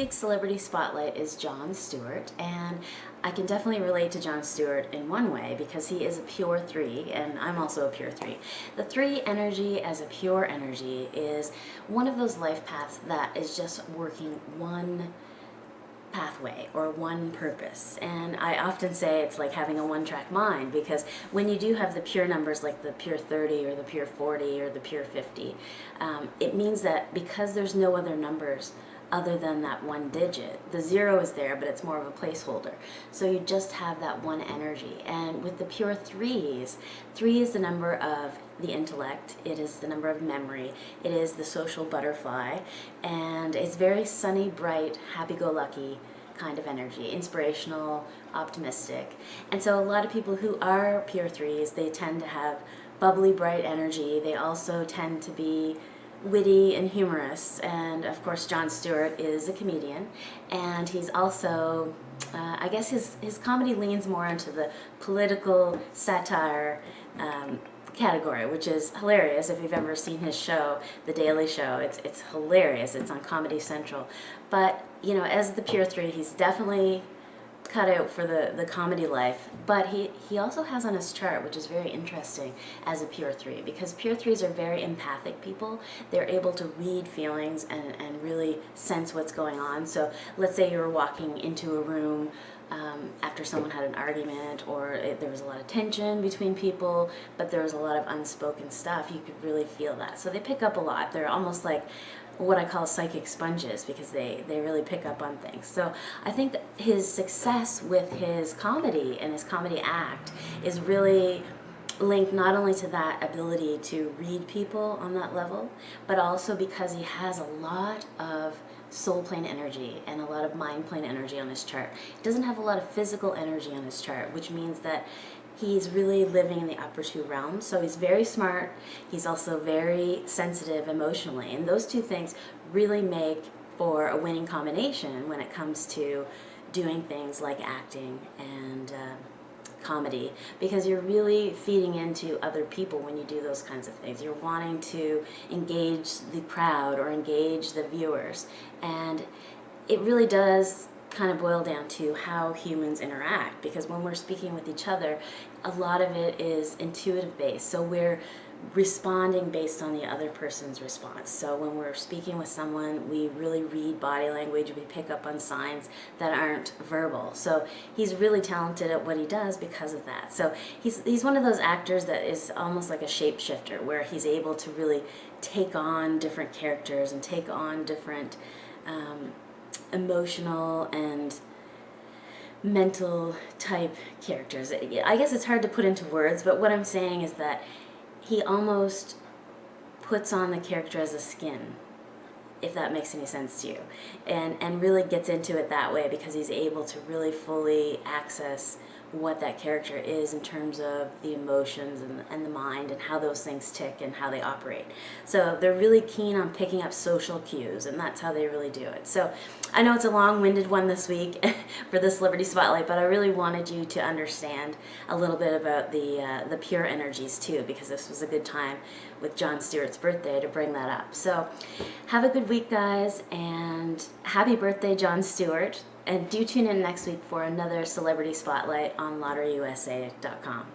week's Celebrity Spotlight is Jon Stewart, and I can definitely relate to Jon Stewart in one way because he is a pure 3, and I'm also a pure 3. The 3 energy as a pure energy is one of those life paths that is just working one pathway or one purpose. And I often say it's like having a one-track mind, because when you do have the pure numbers like the pure 30 or the pure 40 or the pure 50, it means that because there's no other numbers other than that one digit, the 0 is there, but it's more of a placeholder. So you just have that one energy. And with the pure 3s, 3 is the number of the intellect, it is the number of memory, it is the social butterfly, and it's very sunny, bright, happy-go-lucky kind of energy, inspirational, optimistic. And so a lot of people who are pure 3s, they tend to have bubbly, bright energy. They also tend to be witty and humorous, and of course Jon Stewart is a comedian, and he's also I guess his comedy leans more into the political satire category, which is hilarious. If you've ever seen his show, The Daily Show, it's hilarious. It's on Comedy Central. But you know, as the pure 3, he's definitely cut out for the comedy life, but he also has on his chart, which is very interesting, as a pure 3, because pure 3s are very empathic people. They're able to read feelings and really sense what's going on. So let's say you were walking into a room after someone had an argument, or there was a lot of tension between people, but there was a lot of unspoken stuff. You could really feel that. So they pick up a lot. They're almost like what I call psychic sponges, because they really pick up on things. So I think that his success with his comedy and his comedy act is really linked not only to that ability to read people on that level, but also because he has a lot of soul plane energy and a lot of mind plane energy on his chart. He doesn't have a lot of physical energy on his chart, which means that he's really living in the upper 2 realms. So he's very smart. He's also very sensitive emotionally. And those two things really make for a winning combination when it comes to doing things like acting and comedy, because you're really feeding into other people when you do those kinds of things. You're wanting to engage the crowd or engage the viewers. And it really does kind of boil down to how humans interact, because when we're speaking with each other, a lot of it is intuitive based. So we're responding based on the other person's response. So when we're speaking with someone, we really read body language, we pick up on signs that aren't verbal. So he's really talented at what he does because of that. So he's one of those actors that is almost like a shapeshifter, where he's able to really take on different characters and take on different emotional and mental type characters. I guess it's hard to put into words, but what I'm saying is that he almost puts on the character as a skin, if that makes any sense to you, and really gets into it that way, because he's able to really fully access what that character is in terms of the emotions and the mind and how those things tick and how they operate. So they're really keen on picking up social cues, and that's how they really do it. So I know it's a long-winded one this week for the Celebrity Spotlight, but I really wanted you to understand a little bit about the pure energies too, because this was a good time with Jon Stewart's birthday to bring that up. So have a good week, guys, and happy birthday, Jon Stewart. And do tune in next week for another Celebrity Spotlight on LotteryUSA.com.